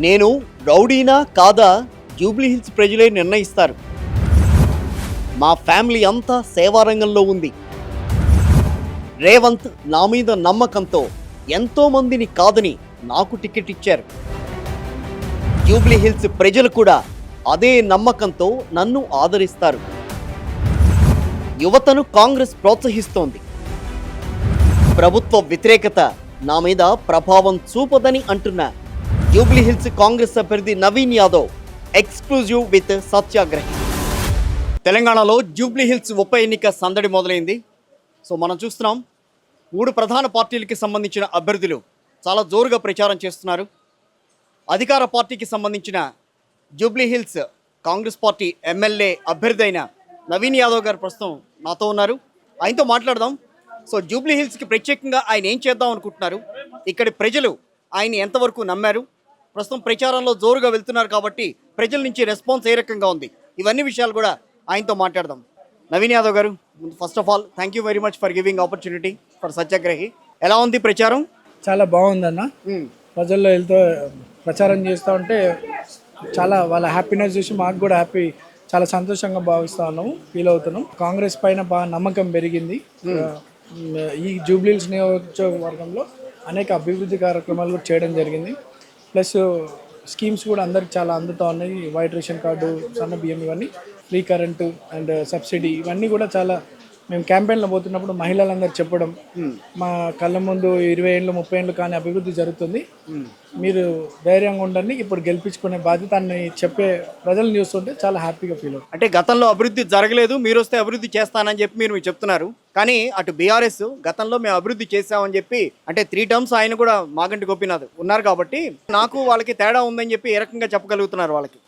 నేను రౌడీనా కాదా Jubilee hills ప్రజలే నిర్ణయిస్తారు. మా ఫ్యామిలీ అంతా సేవారంగంలో ఉంది. రేవంత్ నా మీద నమ్మకంతో ఎంతో మందిని కాదని నాకు టికెట్ ఇచ్చారు. జూబ్లీ హిల్స్ ప్రజలు కూడా అదే నమ్మకంతో నన్ను ఆదరిస్తారు. యువతను కాంగ్రెస్ ప్రోత్సహిస్తోంది. ప్రభుత్వ వ్యతిరేకత నా మీద ప్రభావం చూపదని అంటున్న జూబ్లీ హిల్స్ కాంగ్రెస్ అభ్యర్థి నవీన్ యాదవ్ ఎక్స్క్లూజివ్ విత్ సత్యాగ్రహి. తెలంగాణలో జూబ్లీ హిల్స్ ఉప ఎన్నిక సందడి మొదలైంది. సో మనం చూస్తున్నాం 3 ప్రధాన పార్టీలకి సంబంధించిన అభ్యర్థులు చాలా జోరుగా ప్రచారం చేస్తున్నారు. అధికార పార్టీకి సంబంధించిన Jubilee hills Congress party MLA అభ్యర్థి అయిన నవీన్ యాదవ్ గారు ప్రస్తుతం నాతో ఉన్నారు. ఆయనతో మాట్లాడదాం. సో జూబ్లీ హిల్స్కి ప్రత్యేకంగా ఆయన ఏం చేద్దాం అనుకుంటున్నారు, ఇక్కడి ప్రజలు ఆయన ఎంతవరకు నమ్మారు, ప్రస్తుతం ప్రచారంలో జోరుగా వెళ్తున్నారు కాబట్టి ప్రజల నుంచి రెస్పాన్స్ ఏ రకంగా ఉంది, ఇవన్నీ విషయాలు కూడా ఆయనతో మాట్లాడదాం. నవీన్ యాదవ్ గారు, first of all thank you very much for giving opportunity for Satyagrahi. ఎలా ఉంది ప్రచారం? చాలా బాగుందన్న. ప్రజల్లో వెళ్తూ ప్రచారం చేస్తూ ఉంటే చాలా వాళ్ళ హ్యాపీనెస్ చూసి మాకు కూడా చాలా సంతోషంగా భావిస్తూ ఉన్నాము, ఫీల్ అవుతున్నాం. కాంగ్రెస్ పైన బాగా నమ్మకం పెరిగింది. ఈ జూబ్లీ హిల్స్ నియోజకవర్గంలో అనేక అభివృద్ధి కార్యక్రమాలు కూడా చేయడం జరిగింది. ప్లస్ స్కీమ్స్ కూడా అందరికి చాలా అందుతూ ఉన్నాయి. వైట్ రేషన్ కార్డు, సన్న బియ్యం, ఇవన్నీ ఫ్రీ కరెంటు అండ్ సబ్సిడీ, ఇవన్నీ కూడా చాలా మేము క్యాంపెయిన్లో పోతున్నప్పుడు మహిళలందరూ చెప్పడం, మా కళ్ళ ముందు 20 ఏళ్ళు 30 ఏళ్ళు కానీ అభివృద్ధి జరుగుతుంది, మీరు ధైర్యంగా ఉండండి, ఇప్పుడు గెలిపించుకునే బాధ్యత అని చెప్పే ప్రజలను చూస్తుంటే చాలా హ్యాపీగా ఫీల్ అవుతుంది. అంటే గతంలో అభివృద్ధి జరగలేదు, మీరు వస్తే అభివృద్ధి చేస్తానని చెప్పి మీరు చెప్తున్నారు. కానీ అటు బీఆర్ఎస్ గతంలో మేము అభివృద్ధి చేసామని చెప్పి, అంటే 3 టర్మ్స్ ఆయన కూడా మాగంటి గోపీనాథ్ ఉన్నారు కాబట్టి నాకు వాళ్ళకి తేడా ఉందని చెప్పి ఏ రకంగా చెప్పగలుగుతున్నారు వాళ్ళకి?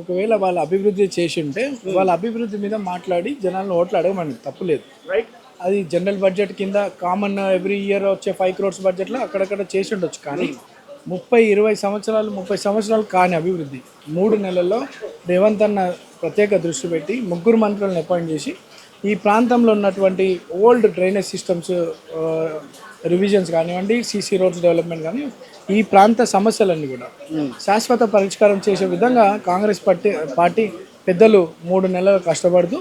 ఒకవేళ వాళ్ళ అభివృద్ధి చేసి ఉంటే వాళ్ళ అభివృద్ధి మీద మాట్లాడి జనాలను ఓట్లు అడగమని తప్పులేదు. రైట్, అది జనరల్ బడ్జెట్ కింద కామన్ ఎవ్రీ ఇయర్ వచ్చే 5 crores బడ్జెట్లో అక్కడక్కడ చేసి ఉండొచ్చు. కానీ 30 సంవత్సరాలు కాని అభివృద్ధి 3 నెలల్లో రేవంత్ అన్న ప్రత్యేక దృష్టి పెట్టి 3 మంత్రులను అపాయింట్ చేసి ఈ ప్రాంతంలో ఉన్నటువంటి ఓల్డ్ డ్రైనేజ్ సిస్టమ్స్ రివిజన్స్ కానివ్వండి, సీసీ రోడ్స్ డెవలప్మెంట్ కానీ, ఈ ప్రాంత సమస్యలన్నీ కూడా శాశ్వత పరిష్కారం చేసే విధంగా కాంగ్రెస్ పార్టీ పెద్దలు 3 నెలలు కష్టపడుతూ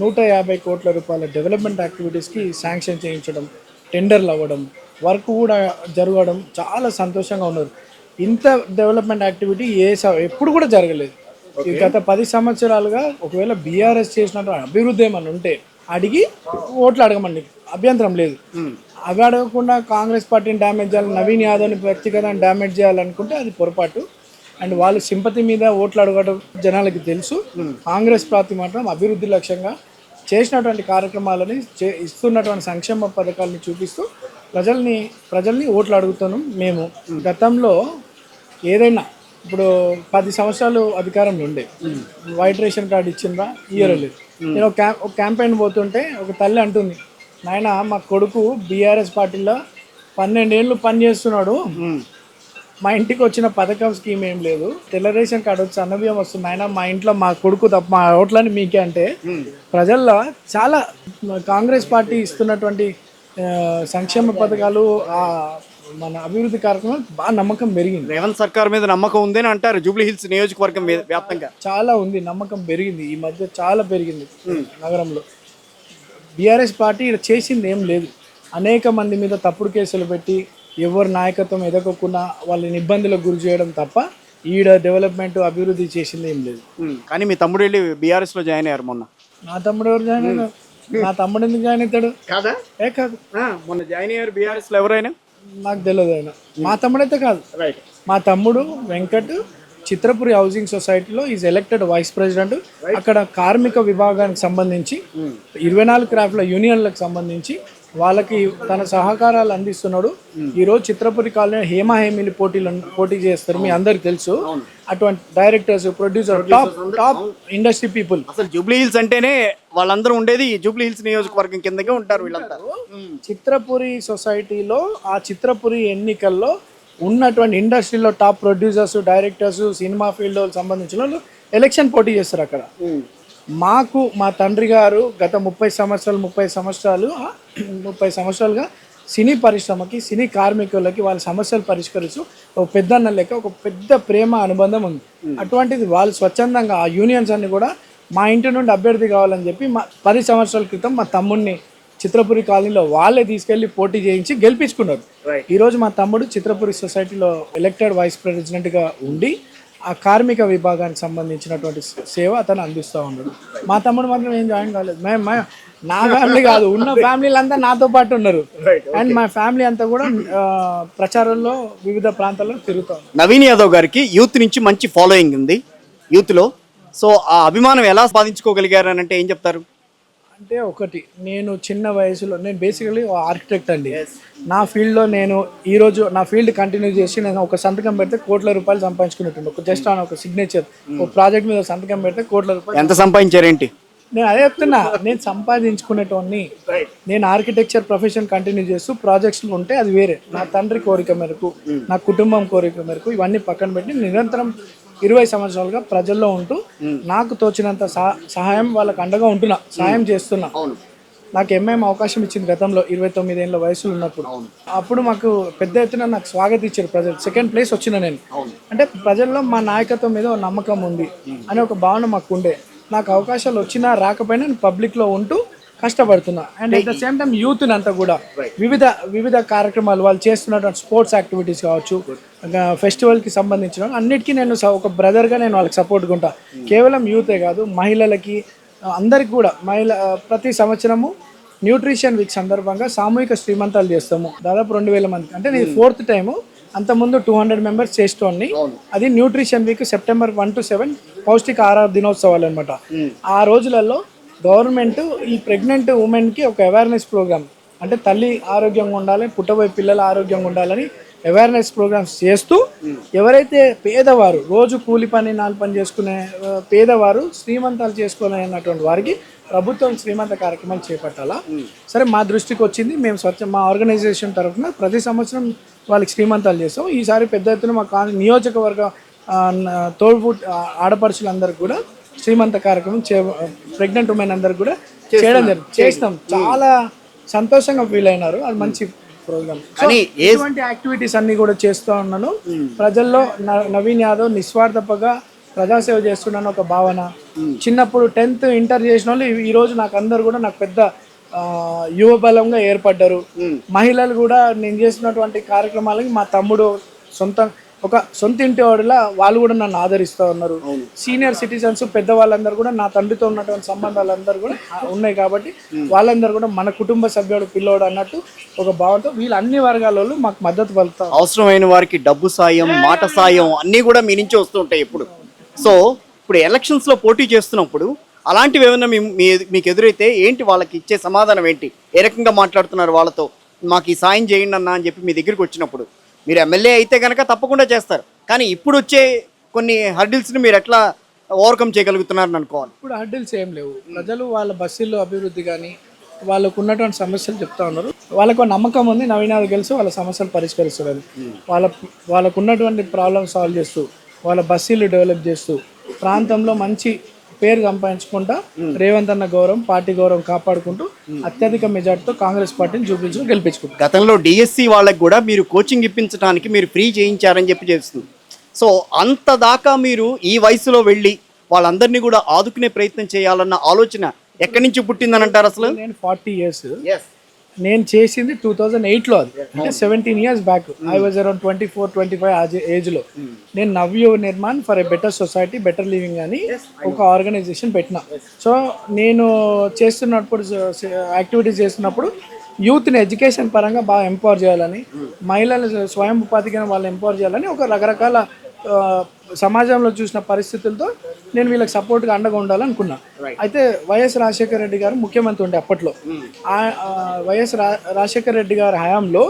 150 కోట్ల రూపాయల డెవలప్మెంట్ యాక్టివిటీస్కి శాంక్షన్ చేయించడం, టెండర్లు అవ్వడం, వర్క్ కూడా జరగడం చాలా సంతోషంగా ఉన్నారు. ఇంత డెవలప్మెంట్ యాక్టివిటీ ఎప్పుడు కూడా జరగలేదు. గత 10 సంవత్సరాలుగా ఒకవేళ బీఆర్ఎస్ చేసినటువంటి అభివృద్ధి ఏమన్నా ఉంటే అడిగి ఓట్లు అడగమండి, అభ్యంతరం లేదు. అవి అడగకుండా కాంగ్రెస్ పార్టీని డ్యామేజ్ చేయాలి, నవీన్ యాదవ్ని వ్యక్తిగతంగా డ్యామేజ్ చేయాలనుకుంటే అది పొరపాటు. అండ్ వాళ్ళు సింపతి మీద ఓట్లు అడగడం జనాలకి తెలుసు. కాంగ్రెస్ పార్టీ మాత్రం అభివృద్ధి లక్ష్యంగా చేసినటువంటి కార్యక్రమాలని, ఇస్తున్నటువంటి సంక్షేమ పథకాలని చూపిస్తూ ప్రజల్ని ఓట్లు అడుగుతున్నాం. మేము గతంలో ఏదైనా ఇప్పుడు 10 సంవత్సరాలు అధికారంలో ఉండే వైట్ రేషన్ కార్డు ఇచ్చిందా, ఇయ్యలేదు. నేను ఒక క్యాంపెయిన్ పోతుంటే ఒక తల్లి అంటుంది, నాయన మా కొడుకు బీఆర్ఎస్ పార్టీలో 12 ఏళ్ళు పని చేస్తున్నాడు, మా ఇంటికి వచ్చిన పథకం స్కీమ్ ఏం లేదు, తెల్ల రేషన్ కార్డు వచ్చి అన్నబియ్యం వస్తుంది, ఆయన మా ఇంట్లో మా కొడుకు తప్ప మా ఓట్లని మీకే అంటే ప్రజల్లో చాలా కాంగ్రెస్ పార్టీ ఇస్తున్నటువంటి సంక్షేమ పథకాలు, మన అభివృద్ధి కార్యక్రమాలు బాగా నమ్మకం పెరిగింది. రేవంత్ సర్కార్ మీద నమ్మకం ఉందని అంటారు. జూబ్లీ హిల్స్ నియోజకవర్గం వ్యాప్తంగా చాలా ఉంది, నమ్మకం పెరిగింది. ఈ మధ్య చాలా పెరిగింది నగరంలో. బీఆర్ఎస్ పార్టీ చేసింది ఏం లేదు. అనేక మంది మీద తప్పుడు కేసులు పెట్టి ఎవరు నాయకత్వం ఎదగకుండా వాళ్ళని ఇబ్బందులకు గురి చేయడం తప్ప ఈడ డెవలప్మెంట్ అభివృద్ధి చేసింది ఏం లేదు. కానీ మీ తమ్ముడు వెళ్ళి బీఆర్ఎస్లో జాయిన్ అయ్యారు మొన్న. నా తమ్ముడు ఎవరు జాయిన్ అయ్యారు? నా తమ్ముడు ఎందుకు జాయిన్ అవుతాడు? కాదా? కాదు, మొన్న జాయిన్ అయ్యారు బీఆర్ఎస్లో ఎవరైనా? నాకు తెలియదు. ఆయన మా తమ్ముడు అయితే కాదు. మా తమ్ముడు వెంకట్ చిత్రపురి హౌసింగ్ సొసైటీలో ఈజ్ ఎలక్టెడ్ వైస్ ప్రెసిడెంట్. అక్కడ కార్మిక విభాగానికి సంబంధించి 24 క్రాఫ్ట్ల యూనియన్లకు సంబంధించి వాళ్ళకి తన సహకారాలు అందిస్తున్నాడు. ఈరోజు చిత్రపురి కాలనీ హేమీలు పోటీ చేస్తారు, మీ అందరికి తెలుసు. అటువంటి directors, producer, top industry people. అసలు జూబ్లీ హిల్స్ అంటేనే వాళ్ళందరూ ఉండేది జూబ్లీ హిల్స్ నియోజకవర్గం కిందకే ఉంటారు వీళ్ళంతా. చిత్రపురి సొసైటీలో ఆ చిత్రపురి ఎన్నికల్లో ఉన్నటువంటి ఇండస్ట్రీలో top producers, directors, cinema field సంబంధించిన వాళ్ళు ఎలక్షన్ పోటీ చేస్తారు అక్కడ. మాకు మా తండ్రి గారు గత 30 సంవత్సరాలుగా సినీ పరిశ్రమకి సినీ కార్మికులకి వాళ్ళ సమస్యలు పరిష్కరిస్తూ ఒక పెద్దన్న లెక్క ఒక పెద్ద ప్రేమ అనుబంధం ఉంది. అటువంటిది వాళ్ళు స్వచ్ఛందంగా ఆ యూనియన్స్ అన్ని కూడా మా ఇంటి నుండి అభ్యర్థి కావాలని చెప్పి 10 సంవత్సరాల క్రితం మా తమ్ముడిని చిత్రపురి కాలనీలో వాళ్ళే తీసుకెళ్లి పోటీ చేయించి గెలిపించుకున్నారు. ఈరోజు మా తమ్ముడు చిత్రపురి సొసైటీలో ఎలక్టెడ్ వైస్ ప్రెసిడెంట్గా ఉండి ఆ కార్మిక విభాగానికి సంబంధించినటువంటి సేవ అతను అందిస్తూ ఉన్నాడు. మా తమ్ముడు మాత్రం ఏం జాయిన్ కాలేదు. నా ఫ్యామిలీ కాదు, ఉన్న ఫ్యామిలీలు అంతా నాతో పాటు ఉన్నారు. అండ్ మా ఫ్యామిలీ అంతా కూడా ప్రచారంలో వివిధ ప్రాంతాల్లో తిరుగుతాం. నవీన్ యాదవ్ గారికి యూత్ నుంచి మంచి ఫాలోయింగ్ ఉంది యూత్లో. సో ఆ అభిమానం ఎలా సాధించుకోగలిగారు అని అంటే ఏం చెప్తారు? అంటే ఒకటి, నేను చిన్న వయసులో నేను బేసికలీ ఆర్కిటెక్ట్ అండి. నా ఫీల్డ్లో నేను ఈరోజు నా ఫీల్డ్ కంటిన్యూ చేసి నేను ఒక సంతకం పెడితే కోట్ల రూపాయలు సంపాదించుకున్నట్టు ఒక జస్ట్ ఆన్ ఒక సిగ్నేచర్ ఒక ప్రాజెక్ట్ మీద సంతకం పెడితే కోట్ల రూపాయలు. ఎంత సంపాదించారేంటి? నేను అదే చెప్తున్నా, నేను సంపాదించుకునేటోని. నేను ఆర్కిటెక్చర్ ప్రొఫెషన్ కంటిన్యూ చేస్తూ ప్రాజెక్ట్స్లో ఉంటే అది వేరే. నా తండ్రి కోరిక మేరకు, నా కుటుంబం కోరిక మేరకు ఇవన్నీ పక్కన పెట్టి నిరంతరం 20 సంవత్సరాలుగా ప్రజల్లో ఉంటూ నాకు తోచినంత సహాయం వాళ్ళకి అండగా ఉంటున్నా, సహాయం చేస్తున్నా. నాకు ఎంఐఎం అవకాశం ఇచ్చింది గతంలో 29 ఏళ్ళ వయసులో ఉన్నప్పుడు. అప్పుడు మాకు పెద్ద ఎత్తున నాకు స్వాగతం ఇచ్చారు ప్రజలు. 2nd ప్లేస్ వచ్చిన నేను. అంటే ప్రజల్లో మా నాయకత్వం మీద నమ్మకం ఉంది అనే ఒక భావన మాకు ఉండే. నాకు అవకాశాలు వచ్చినా రాకపోయినా నేను పబ్లిక్లో ఉంటూ కష్టపడుతున్నా. And at the same time యూత్ని అంతా కూడా వివిధ కార్యక్రమాలు వాళ్ళు చేస్తున్నటువంటి స్పోర్ట్స్ యాక్టివిటీస్ కావచ్చు, ఫెస్టివల్కి సంబంధించిన అన్నిటికీ నేను ఒక బ్రదర్గా నేను వాళ్ళకి సపోర్ట్గా ఉంటా. కేవలం యూతే కాదు, మహిళలకి అందరికి కూడా ప్రతి సంవత్సరము న్యూట్రిషన్ వీక్ సందర్భంగా సామూహిక శ్రీమంతాలు చేస్తాము. దాదాపు 2000 మంది. అంటే నేను 4th టైము. అంతకుముందు 200 మెంబర్స్ చేస్తోంది. అది న్యూట్రిషన్ వీక్ సెప్టెంబర్ 1 to 7 పౌష్టిక ఆహార దినోత్సవాలు అనమాట. ఆ రోజులలో గవర్నమెంట్ ఈ ప్రెగ్నెంట్ ఉమెన్కి ఒక అవేర్నెస్ ప్రోగ్రామ్, అంటే తల్లి ఆరోగ్యంగా ఉండాలి, పుట్టబోయే పిల్లలు ఆరోగ్యంగా ఉండాలని అవేర్నెస్ ప్రోగ్రామ్స్ చేస్తూ ఎవరైతే పేదవారు రోజు కూలి పని 4 పని చేసుకునే పేదవారు శ్రీమంతాలు చేసుకోలేనటువంటి వారికి ప్రభుత్వం శ్రీమంత కార్యక్రమాలు చేపట్టాలా. సరే, మా దృష్టికి వచ్చింది. మేము మా ఆర్గనైజేషన్ తరఫున ప్రతి సంవత్సరం వాళ్ళకి శ్రీమంతాలు చేస్తాం. ఈసారి పెద్ద ఎత్తున మా నియోజకవర్గ తోడ్పుట్ ఆడపడుచులందరికీ కూడా శ్రీమంత కార్యక్రమం ప్రెగ్నెంట్ ఉమెన్ అందరికి కూడా చేస్తాం. చాలా సంతోషంగా ఫీల్ అయినారు. అది మంచి ప్రోగ్రామ్. ఇటువంటి యాక్టివిటీస్ అన్ని కూడా చేస్తూ ఉన్నాను. ప్రజల్లో నవీన్ యాదవ్ నిస్వార్థపగా ప్రజాసేవ చేస్తున్నాను ఒక భావన. చిన్నప్పుడు 10th ఇంటర్ చేసిన వాళ్ళు ఈరోజు నాకు అందరు కూడా నాకు పెద్ద యువ బలంగా ఏర్పడ్డారు. మహిళలు కూడా నేను చేసినటువంటి కార్యక్రమాలకి మా తమ్ముడు సొంత ఇంటి వాడిలా వాళ్ళు కూడా నన్ను ఆదరిస్తూ ఉన్నారు. సీనియర్ సిటిజన్స్ పెద్దవాళ్ళందరూ కూడా నా తండ్రితో ఉన్నటువంటి సంబంధాలందరూ కూడా ఉన్నాయి కాబట్టి వాళ్ళందరూ కూడా మన కుటుంబ సభ్యుడు పిల్లోడు అన్నట్టు ఒక భావంతో వీళ్ళు అన్ని వర్గాల వాళ్ళు మాకు మద్దతు పలుకుతారు. అవసరమైన వారికి డబ్బు సాయం, మాట సాయం అన్నీ కూడా మీ నుంచి వస్తూ ఉంటాయి ఎప్పుడు. సో ఇప్పుడు ఎలక్షన్స్లో పోటీ చేస్తున్నప్పుడు అలాంటివి ఏమైనా మీకు ఎదురైతే ఏంటి వాళ్ళకి ఇచ్చే సమాధానం ఏంటి? ఏ రకంగా మాట్లాడుతున్నారు వాళ్ళతో? మాకు ఈ సాయం చేయండి అన్న అని చెప్పి మీ దగ్గరికి వచ్చినప్పుడు మీరు ఎమ్మెల్యే అయితే కనుక తప్పకుండా చేస్తారు, కానీ ఇప్పుడు వచ్చే కొన్ని హర్డిల్స్ని మీరు ఎట్లా ఓవర్కమ్ చేయగలుగుతున్నారని అనుకోవాలి? ఇప్పుడు హర్డిల్స్ ఏం లేవు. ప్రజలు వాళ్ళ బస్సుల్లో అభివృద్ధి కానీ వాళ్ళకు ఉన్నటువంటి సమస్యలు చెప్తా ఉన్నారు. వాళ్ళకు నమ్మకం ఉంది నవీన్ యాదవ్ గెలిచి వాళ్ళ సమస్యలు పరిష్కరిస్తారు. వాళ్ళకు ఉన్నటువంటి ప్రాబ్లమ్ సాల్వ్ చేస్తూ వాళ్ళ బస్సులు డెవలప్ చేస్తూ ప్రాంతంలో మంచి పేరు సంపాదించుకుంటా రేవంత్ అన్న గౌరవం, పార్టీ గౌరవం కాపాడుకుంటూ అత్యధిక మెజార్టీతో కాంగ్రెస్ పార్టీని గెలిపించుకుంటారు. గతంలో డిఎస్సి వాళ్ళకి కూడా మీరు కోచింగ్ ఇప్పించడానికి మీరు ఫ్రీ చేయించారని చెప్పి చేస్తుంది. సో అంత దాకా మీరు ఈ వయసులో వెళ్ళి వాళ్ళందరినీ కూడా ఆదుకునే ప్రయత్నం చేయాలన్న ఆలోచన ఎక్కడి నుంచి పుట్టిందని అంటారు అసలు? నేను 40 years నేను చేసింది 2008లో. అది అంటే 17 years back. I was around 24-25 ఏజ్లో నేను Navya Nirman for a better society better living అని ఒక ఆర్గనైజేషన్ పెట్టిన. సో నేను చేస్తున్నప్పుడు యాక్టివిటీస్ చేస్తున్నప్పుడు యూత్ని ఎడ్యుకేషన్ పరంగా బాగా ఎంపవర్ చేయాలని, మహిళలు స్వయం ఉపాధిగా వాళ్ళు ఎంపవర్ చేయాలని ఒక రకరకాల సమాజంలో చూసిన పరిస్థితులతో నేను వీళ్ళకి సపోర్ట్గా అండగా ఉండాలనుకున్నా. అయితే వైఎస్ రాజశేఖర రెడ్డి గారు ముఖ్యమంత్రి ఉండే అప్పట్లో. వైఎస్ రాజశేఖర రెడ్డి గారి హయాంలో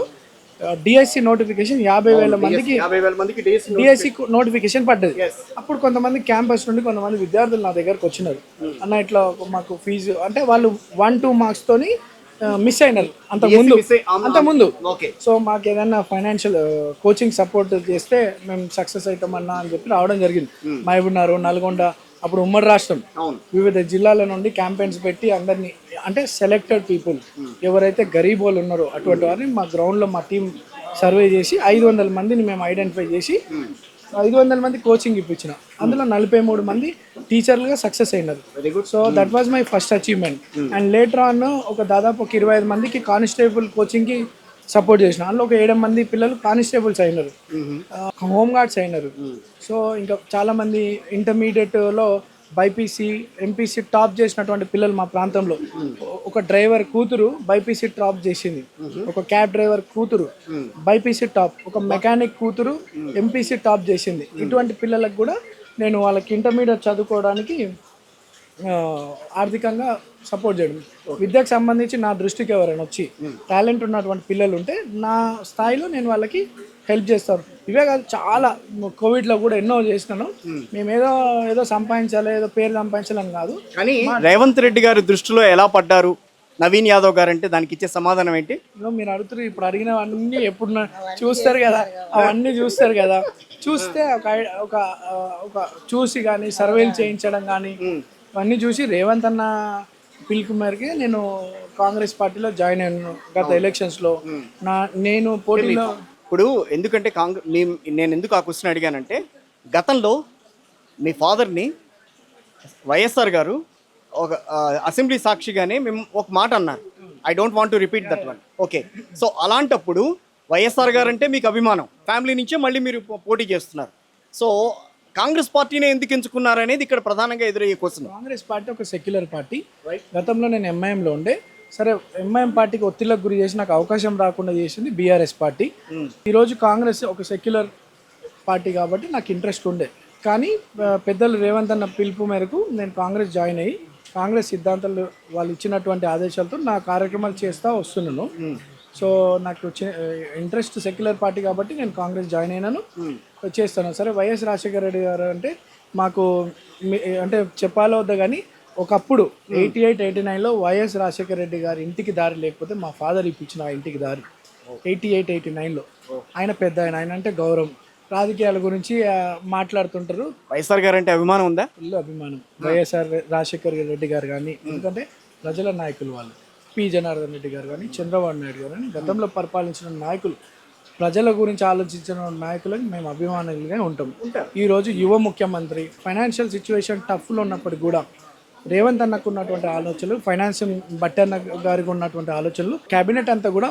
డిఎస్సి నోటిఫికేషన్ 50,000 మందికి డిఎస్సి నోటిఫికేషన్ పడ్డది. అప్పుడు కొంతమంది క్యాంపస్ నుండి కొంతమంది విద్యార్థులు నా దగ్గరకు వచ్చినారు. అన్న ఇట్లా మాకు ఫీజు అంటే వాళ్ళు 1-2 మార్క్స్తోని మిస్ అయినారు అంతకుముందు. సో మాకు ఏదైనా ఫైనాన్షియల్ కోచింగ్ సపోర్ట్ చేస్తే మేము సక్సెస్ అవుతామన్నా అని చెప్పి రావడం జరిగింది. మహబూబ్నగర్, నల్గొండ, అప్పుడు ఉమ్మడి రాష్ట్రం అవును. వివిధ జిల్లాల నుండి క్యాంపెయిన్స్ పెట్టి అందరినీ అంటే సెలెక్టెడ్ పీపుల్ ఎవరైతే గరీబ్ వాళ్ళు ఉన్నారో అటువంటి వారిని మా గ్రౌండ్లో మా టీం సర్వే చేసి 500 మందిని మేము ఐడెంటిఫై చేసి 500 మంది కోచింగ్ ఇప్పించిన. అందులో 43 మంది టీచర్లుగా సక్సెస్ అయినారు. Very good. So that was my first achievement. And later on ఒక దాదాపు ఒక 25 మందికి కానిస్టేబుల్ కోచింగ్కి సపోర్ట్ చేసిన. అందులో ఒక 7 మంది పిల్లలు కానిస్టేబుల్స్ అయినారు, హోమ్ గార్డ్స్ అయినారు. సో ఇంకా చాలామంది ఇంటర్మీడియట్లో బైపీసీ ఎంపీసీ టాప్ చేసినటువంటి పిల్లలు మా ప్రాంతంలో. ఒక డ్రైవర్ కూతురు బైపీసీ టాప్ చేసింది, ఒక క్యాబ్ డ్రైవర్ కూతురు బైపీసీ టాప్, ఒక మెకానిక్ కూతురు ఎంపీసీ టాప్ చేసింది. ఇటువంటి పిల్లలకు కూడా నేను వాళ్ళకి ఇంటర్మీడియట్ చదువుకోవడానికి ఆర్థికంగా సపోర్ట్ చేయడం. విద్యకు సంబంధించి నా దృష్టికి ఎవరైనా వచ్చి టాలెంట్ ఉన్నటువంటి పిల్లలు ఉంటే నా స్థాయిలో నేను వాళ్ళకి హెల్ప్ చేస్తాను. ఇవే కాదు, చాలా కోవిడ్లో కూడా ఎన్నో చేసినాను. మేము ఏదో సంపాదించాలి, ఏదో పేరు సంపాదించాలని కాదు. కానీ రేవంత్ రెడ్డి గారి దృష్టిలో ఎలా పడ్డారు నవీన్ యాదవ్ గారు అంటే దానికి ఇచ్చే సమాధానం ఏంటి? మీరు అడుగుతారు, ఇప్పుడు అడిగినవన్నీ ఎప్పుడు చూస్తారు కదా, అవన్నీ చూస్తారు కదా. చూస్తే ఒక చూసి కానీ సర్వేలు చేయించడం కానీ అవన్నీ చూసి రేవంత్ అన్న పిలుపు మేరకే నేను కాంగ్రెస్ పార్టీలో జాయిన్ అయ్యాను గత ఎలక్షన్స్లో. నేను పోటీలో ఇప్పుడు ఎందుకంటే నేను ఎందుకు ఆ క్వశ్చన్ అడిగానంటే, గతంలో మీ ఫాదర్ని వైఎస్ఆర్ గారు ఒక అసెంబ్లీ సాక్షిగానే మేము ఒక మాట అన్నారు, I don't want to repeat that one. Okay, so అలాంటప్పుడు వైఎస్ఆర్ గారు అంటే మీకు అభిమానం, ఫ్యామిలీ నుంచే మళ్ళీ మీరు పోటీ చేస్తున్నారు. సో కాంగ్రెస్ పార్టీనే ఎందుకు ఎంచుకున్నారు అనేది ఇక్కడ ప్రధానంగా ఎదురయ్యే క్వశ్చన్. కాంగ్రెస్ పార్టీ ఒక సెక్యులర్ పార్టీ. గతంలో నేను ఎంఐఎంలో ఉండే. సరే, ఎంఐఎం పార్టీకి ఒత్తిళ్లకు గురి చేసి నాకు అవకాశం రాకుండా చేసింది బీఆర్ఎస్ పార్టీ. ఈరోజు కాంగ్రెస్ ఒక సెక్యులర్ పార్టీ కాబట్టి నాకు ఇంట్రెస్ట్ ఉండే. కానీ పెద్దలు రేవంత్ అన్న పిలుపు మేరకు నేను కాంగ్రెస్ జాయిన్ అయ్యి కాంగ్రెస్ సిద్ధాంతాలు వాళ్ళు ఇచ్చినటువంటి ఆదేశాలతో నా కార్యక్రమాలు చేస్తూ వస్తున్నాను. సో నాకు ఇంట్రెస్ట్ సెక్యులర్ పార్టీ కాబట్టి నేను కాంగ్రెస్ జాయిన్ అయినాను, చేస్తాను. సరే, వైఎస్ రాజశేఖర రెడ్డి గారు అంటే మాకు అంటే చెప్పాలో వద్దా కానీ ఒకప్పుడు 88, 89లో వైఎస్ రాజశేఖర రెడ్డి గారి ఇంటికి దారి లేకపోతే మా ఫాదర్ ఇప్పించిన ఆ ఇంటికి దారి 88, 89లో. ఆయన పెద్ద ఆయన అంటే గౌరవం. రాజకీయాల గురించి మాట్లాడుతుంటారు. వైఎస్ఆర్ గారు అంటే అభిమానం ఉందా? ఫుల్ అభిమానం వైఎస్ఆర్ రాజశేఖర రెడ్డి గారు కానీ, ఎందుకంటే ప్రజల నాయకులు వాళ్ళు. పి జనార్దన్ రెడ్డి గారు కానీ, చంద్రబాబు నాయుడు గారు కానీ, గతంలో పరిపాలించిన నాయకులు, ప్రజల గురించి ఆలోచించిన నాయకులకు మేము అభిమానులుగా ఉంటాం. ఈరోజు యువ ముఖ్యమంత్రి, ఫైనాన్షియల్ సిచ్యువేషన్ టఫ్లో ఉన్నప్పటికీ కూడా రేవంత్ అన్నకు ఉన్నటువంటి ఆలోచనలు, ఫైనాన్షియల్ బట్టన్న గారికి ఉన్నటువంటి ఆలోచనలు, కేబినెట్ అంతా కూడా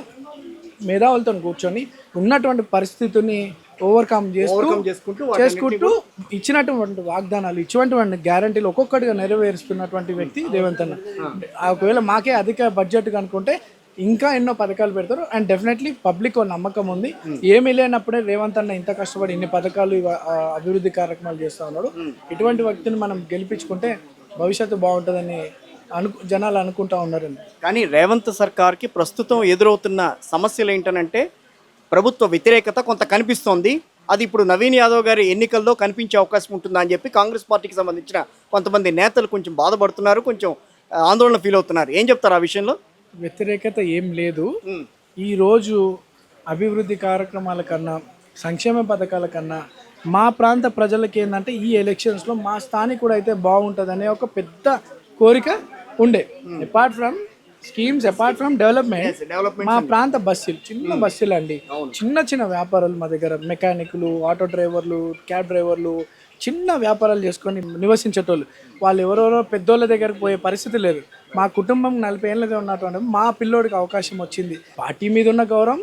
మేధావులతో కూర్చొని ఉన్నటువంటి పరిస్థితిని ఓవర్కమ్ చేసుకుంటూ ఇచ్చినటువంటి వాగ్దానాలు, ఇచ్చినటువంటి గ్యారంటీలు ఒక్కొక్కటిగా నెరవేరుస్తున్నటువంటి వ్యక్తి రేవంత్ అన్న. ఒకవేళ మాకే అధిక బడ్జెట్ అనుకుంటే ఇంకా ఎన్నో పథకాలు పెడతారు. అండ్ డెఫినెట్లీ పబ్లిక్ నమ్మకం ఉంది. ఏమీ లేనప్పుడే రేవంత్ అన్న ఇంత కష్టపడి ఇన్ని పథకాలు అభివృద్ధి కార్యక్రమాలు చేస్తూ ఉన్నాడు. ఇటువంటి వ్యక్తిని మనం గెలిపించుకుంటే భవిష్యత్తు బాగుంటుందని జనాలు అనుకుంటా ఉన్నారండి. కానీ రేవంత్ సర్కార్కి ప్రస్తుతం ఎదురవుతున్న సమస్యలు ఏంటనంటే ప్రభుత్వ వ్యతిరేకత కొంత కనిపిస్తోంది. అది ఇప్పుడు నవీన్ యాదవ్ గారి ఎన్నికల్లో కనిపించే అవకాశం ఉంటుందా అని చెప్పి కాంగ్రెస్ పార్టీకి సంబంధించిన కొంతమంది నేతలు కొంచెం బాధపడుతున్నారు, కొంచెం ఆందోళన ఫీల్ అవుతున్నారు. ఏం చెప్తారు ఆ విషయంలో? వ్యతిరేకత ఏం లేదు. ఈరోజు అభివృద్ధి కార్యక్రమాల కన్నా, సంక్షేమ పథకాల కన్నా మా ప్రాంత ప్రజలకి ఏంటంటే ఈ ఎలక్షన్స్లో మా స్థానికుడు అయితే బాగుంటుందనే ఒక పెద్ద కోరిక ఉండే. Apart from schemes, apart from development, మా ప్రాంత బస్సులు, చిన్న బస్సులు అండి, చిన్న చిన్న వ్యాపారాలు మా దగ్గర, మెకానిక్లు, ఆటో డ్రైవర్లు, క్యాబ్ డ్రైవర్లు, చిన్న వ్యాపారాలు చేసుకొని నివసించేటోళ్ళు. వాళ్ళు ఎవరెవరో పెద్దోళ్ళ దగ్గరకు పోయే పరిస్థితి లేదు. మా కుటుంబం 40 ఏళ్ళగా ఉన్నటువంటి మా పిల్లోడికి అవకాశం వచ్చింది. పార్టీ మీద ఉన్న గౌరవం,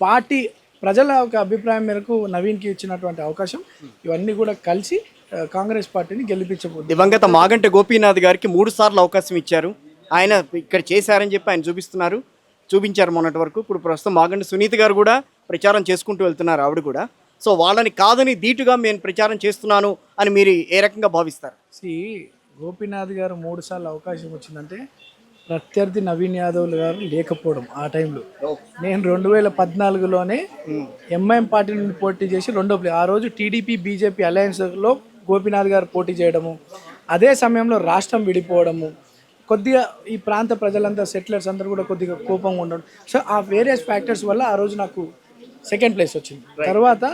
పార్టీ ప్రజల ఒక అభిప్రాయం మేరకు నవీన్కి ఇచ్చినటువంటి అవకాశం, ఇవన్నీ కూడా కలిసి కాంగ్రెస్ పార్టీని గెలిపించబోతుంది. దివంగత మాగంటి గోపీనాథ్ గారికి 3 సార్లు అవకాశం ఇచ్చారు. ఆయన ఇక్కడ చేశారని చెప్పి ఆయన చూపించారు మొన్నటి వరకు. ఇప్పుడు ప్రస్తుతం మాగంటి సునీత గారు కూడా ప్రచారం చేసుకుంటూ వెళ్తున్నారు, ఆవిడ కూడా. సో వాళ్ళని కాదని ధీటుగా నేను ప్రచారం చేస్తున్నాను అని మీరు ఏ రకంగా భావిస్తారు? గోపీనాథ్ గారు 3 సార్లు అవకాశం వచ్చిందంటే ప్రత్యర్థి నవీన్ యాదవ్ గారు లేకపోవడం. ఆ టైంలో నేను 2014లోనే ఎంఐఎం పార్టీ నుండి పోటీ చేసి ఆ రోజు టీడీపీ బీజేపీ అలయన్స్లో గోపీనాథ్ గారు పోటీ చేయడము, అదే సమయంలో రాష్ట్రం విడిపోవడము, కొద్దిగా ఈ ప్రాంత ప్రజలంతా సెటిలర్స్ అందరూ కూడా కొద్దిగా కోపంగా ఉండడం. సో ఆ వేరియస్ ఫ్యాక్టర్స్ వల్ల ఆ రోజు నాకు 2nd ప్లేస్ వచ్చింది. తర్వాత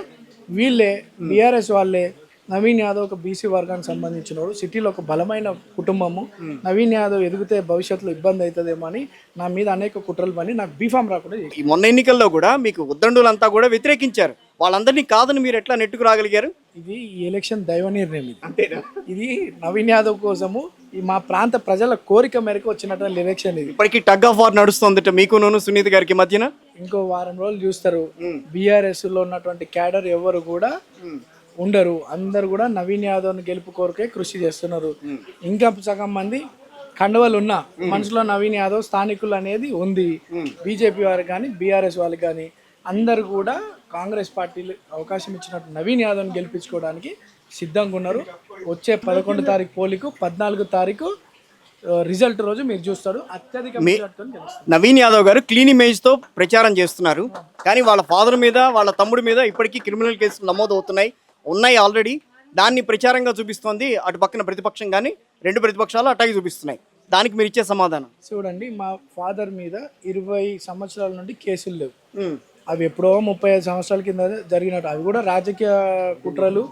వీళ్ళే బీఆర్ఎస్ వాళ్ళే నవీన్ యాదవ్ ఒక బీసీ వర్గానికి సంబంధించిన వాడు, సిటీలో ఒక బలమైన కుటుంబము. నవీన్ యాదవ్ ఎదిగితే భవిష్యత్తులో ఇబ్బంది అవుతుందేమో అని నా మీద అనేక కుట్రలు పని నాకు బీఫామ్ రాకుండా చేశారు. ఈ మొన్న ఎన్నికల్లో కూడా మీకు ఉద్దండులంతా కూడా వ్యతిరేకించారు. వాళ్ళందరినీ కాదని మీరు ఎట్లా నెట్టుకు రాగలిగారు? ఇది ఈ ఎలక్షన్ దైవ నిర్ణయం. ఇది అంతేనా? ఇది నవీన్ యాదవ్ కోసము ఈ మా ప్రాంత ప్రజల కోరిక మేరకు వచ్చినటువంటి ఎలక్షన్ ఇది. ఇప్పటికీ టగ్ ఆఫ్ వార్ నడుస్తుందట మీకును సునీత గారికి మధ్యన. ఇంకో వారం రోజులు చూస్తారు, బీఆర్ఎస్ లో ఉన్నటువంటి క్యాడర్ ఎవరు కూడా ఉండరు. అందరు కూడా నవీన్ యాదవ్ గెలుపు కోరికే కృషి చేస్తున్నారు. ఇంకా సగం మంది కండవలు ఉన్న మనసులో నవీన్ యాదవ్ స్థానికులు అనేది ఉంది. బీజేపీ వారికి కానీ బీఆర్ఎస్ వాళ్ళకి కానీ అందరు కూడా కాంగ్రెస్ పార్టీలు అవకాశం ఇచ్చినట్టు నవీన్ యాదవ్ని గెలిపించుకోవడానికి సిద్ధంగా ఉన్నారు. వచ్చే 11 తారీఖు పోలికు 14 తారీఖు రిజల్ట్ రోజు మీరు చూస్తారు. అత్యధిక మెజార్టీతో గెలుస్తారు. నవీన్ యాదవ్ గారు క్లీన్ ఇమేజ్ తో ప్రచారం చేస్తున్నారు, కానీ వాళ్ళ ఫాదర్ మీద వాళ్ళ తమ్ముడి మీద ఇప్పటికీ క్రిమినల్ కేసులు నమోదు ఉన్నాయి ఆల్రెడీ. దాన్ని ప్రచారంగా చూపిస్తోంది అటు పక్కన ప్రతిపక్షం, కానీ రెండు ప్రతిపక్షాలు అట్లాగే చూపిస్తున్నాయి. దానికి మీరు ఇచ్చే సమాధానం? చూడండి, మా ఫాదర్ మీద 20 సంవత్సరాల నుండి కేసులు లేవు. అవి ఎప్పుడో 35 సంవత్సరాల కింద జరిగినట్టు, అవి కూడా రాజకీయ కుట్రలు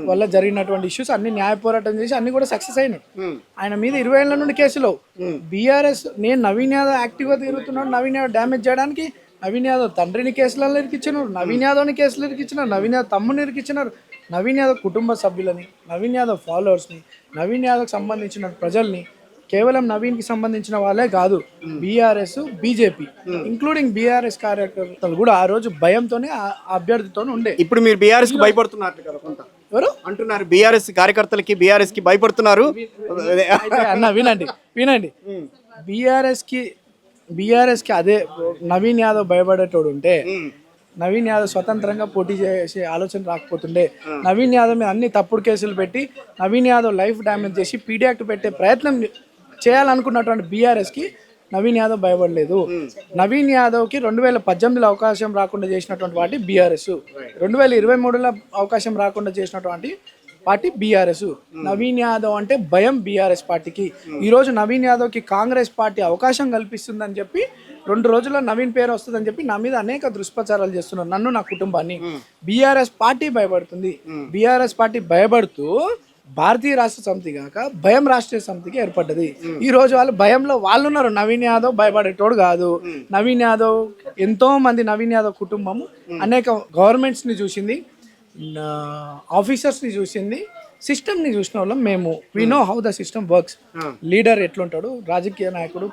వల్ల జరిగినటువంటి ఇష్యూస్ అన్ని న్యాయ పోరాటం చేసి అన్ని కూడా సక్సెస్ అయినాయి. ఆయన మీద 20 ఏళ్ల నుండి కేసులు. బీఆర్ఎస్ నేను నవీన్ యాదవ్ యాక్టివ్గా తిరుగుతున్నాడు, నవీన్ యాదవ్ డ్యామేజ్ చేయడానికి నవీన్ యాదవ్ తండ్రిని కేసులలో ఇరికిచ్చినారు, నవీన్ యాదవ్ని కేసులు ఇరికిచ్చినారు, నవీన్ యాదవ్ తమ్ముని ఇరికిచ్చినారు. నవీన్ యాదవ్ కుటుంబ సభ్యులని, నవీన్ యాదవ్ ఫాలోవర్స్ని, నవీన్ యాదవ్కి సంబంధించిన ప్రజల్ని, కేవలం నవీన్కి సంబంధించిన వాళ్ళే కాదు, బీఆర్ఎస్ బీజేపీ ఇంక్లూడింగ్ బీఆర్ఎస్ కార్యకర్తలు కూడా ఆ రోజు భయంతోనే అభ్యర్థితో ఉండే. ఇప్పుడు మీరు బీఆర్ఎస్ కి భయపడుతున్నారు కదా కొంత ఎవరు అంటున్నారు, బీఆర్ఎస్ కార్యకర్తలకి బీఆర్ఎస్ కి భయపడుతున్నారు అన్న. వినండి బీఆర్ఎస్ కి అదే నవీన్ యాదవ్ భయపడేటోడు ఉంటే నవీన్ యాదవ్ స్వతంత్రంగా పోటీ చేసే ఆలోచన రాకపోతుండే. నవీన్ యాదవ్ మీద అన్ని తప్పుడు కేసులు పెట్టి నవీన్ యాదవ్ లైఫ్ డ్యామేజ్ చేసి పీడీ యాక్ట్ పెట్టే ప్రయత్నం చేయాలనుకున్నటువంటి బీఆర్ఎస్కి నవీన్ యాదవ్ భయపడలేదు. నవీన్ యాదవ్కి 2018లో అవకాశం రాకుండా చేసినటువంటి పార్టీ బీఆర్ఎస్, 2023లో అవకాశం రాకుండా చేసినటువంటి పార్టీ బీఆర్ఎస్. నవీన్ యాదవ్ అంటే భయం బీఆర్ఎస్ పార్టీకి. ఈరోజు నవీన్ యాదవ్కి కాంగ్రెస్ పార్టీ అవకాశం కల్పిస్తుందని చెప్పి 2 రోజుల్లో నవీన్ పేరు వస్తుందని చెప్పి నా మీద అనేక దుష్ప్రచారాలు చేస్తున్నారు, నన్ను నా కుటుంబాన్ని. బీఆర్ఎస్ పార్టీ భయపడుతుంది. బీఆర్ఎస్ పార్టీ భయపడుతూ భారతీయ రాష్ట్ర సమితి కాక భయం రాష్ట్రీయ సమితికి ఏర్పడ్డది. ఈ రోజు వాళ్ళు భయంలో వాళ్ళు ఉన్నారు. నవీన్ యాదవ్ భయపడేటోడు కాదు. నవీన్ యాదవ్ ఎంతో మంది నవీన్ యాదవ్ కుటుంబము అనేక గవర్నమెంట్స్ ని చూసింది, ఆఫీసర్స్ ని చూసింది, సిస్టమ్ ని చూసిన వాళ్ళం మేము. We know how the system works. Leader ఎట్లుంటాడు, రాజకీయ నాయకుడు,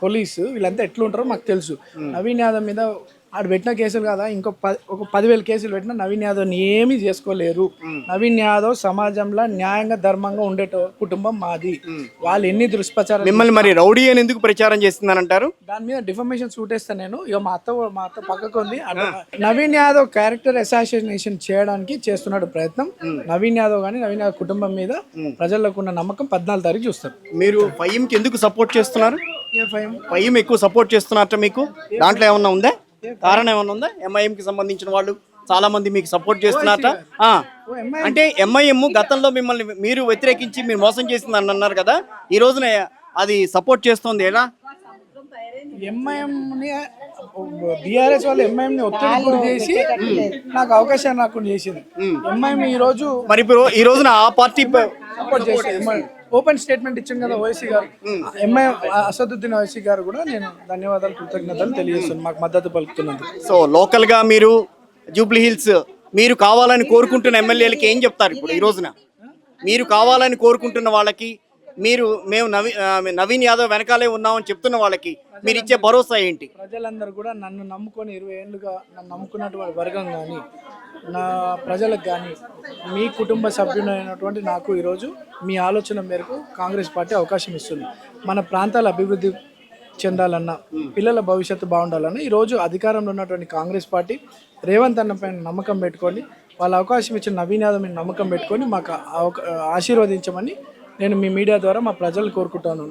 పోలీసు వీళ్ళంతా ఎట్లుంటారో మాకు తెలుసు. నవీన్ యాదవ్ మీద ఆడు పెట్టిన కేసులు కదా, ఒక 10,000 కేసులు పెట్టినా నవీన్ యాదవ్ని ఏమీ చేసుకోలేరు. నవీన్ యాదవ్ సమాజంలో న్యాయంగా ధర్మంగా ఉండే కుటుంబం మాది. వాళ్ళు ఎన్ని దుష్ప్రచారం మిమ్మల్ని మరి రౌడీ అని ఎందుకు ప్రచారం చేస్తుందని అంటారు? దాని మీద డిఫర్మేషన్ సూట్ వేస్తాను నేను. ఇక మా అత్త పక్కకు ఉంది. నవీన్ యాదవ్ క్యారెక్టర్ అసాసినేషన్ చేయడానికి చేస్తున్నాడు ప్రయత్నం. నవీన్ యాదవ్ కానీ నవీన్ యాదవ్ కుటుంబం మీద ప్రజలకు ఉన్న నమ్మకం 14 తారీఖు చూస్తారు. మీరు ఫైమ్కి ఎందుకు సపోర్ట్ చేస్తున్నారు? ఫైమ్ ఎక్కువ సపోర్ట్ చేస్తున్నారట మీకు, దాంట్లో ఏమన్నా ఉందా? కారణం ఏమన్నా ఉందా? ఎంఐఎంకి సంబంధించిన వాళ్ళు చాలా మంది మీకు సపోర్ట్ చేస్తున్నారట. అంటే ఎంఐఎం గతంలో మిమ్మల్ని మీరు వ్యతిరేకించి మీరు మోసం చేసింది అని అన్నారు కదా, ఈ రోజున అది సపోర్ట్ చేస్తుంది. ఎలా? ఎంఐఎంని బీఆర్ఎస్ వాళ్ళు ఎంఐఎంని ఒత్తిడి గురి చేసి నాకు అవకాశాన్ని రాకుండా చేసింది. ఎంఐఎం ఈ రోజు మరి ఇప్పుడు ఈ రోజున ఆ పార్టీ సపోర్ట్ చేసేది. ఓపెన్ స్టేట్మెంట్ ఇచ్చాను కదా ఓవైసీ గారు, ఎంఐ అసదుద్దీన్ ఓవైసీ గారు కూడా నేను ధన్యవాదాలు కృతజ్ఞతలు తెలియజేస్తాను మాకు మద్దతు పలుకుతున్నందుకు. సో లోకల్ గా మీరు జూబ్లీ హిల్స్ మీరు కావాలని కోరుకుంటున్న ఎమ్మెల్యేలకి ఏం చెప్తారు? ఇప్పుడు ఈ రోజున మీరు కావాలని కోరుకుంటున్న వాళ్ళకి, మేము నవీన్ యాదవ్ వెనకాలే ఉన్నామని చెప్తున్న వాళ్ళకి మీరు ఇచ్చే భరోసా ఏంటి? ప్రజలందరూ కూడా నన్ను నమ్ముకొని 20 ఏళ్ళుగా నన్ను నమ్ముకున్నటువంటి వర్గం కానీ, నా ప్రజలకు కానీ, మీ కుటుంబ సభ్యులైనటువంటి నాకు ఈరోజు మీ ఆలోచన మేరకు కాంగ్రెస్ పార్టీ అవకాశం ఇస్తుంది. మన ప్రాంతాల అభివృద్ధి చెందాలన్నా, పిల్లల భవిష్యత్తు బాగుండాలన్నా ఈరోజు అధికారంలో ఉన్నటువంటి కాంగ్రెస్ పార్టీ రేవంత్ అన్న పైన నమ్మకం పెట్టుకొని, వాళ్ళ అవకాశం ఇచ్చిన నవీన్ యాదవ్ మీద నమ్మకం పెట్టుకొని మాకు ఆశీర్వదించమని నేను మీ మీడియా ద్వారా మా ప్రజలు కోరుకుంటాను.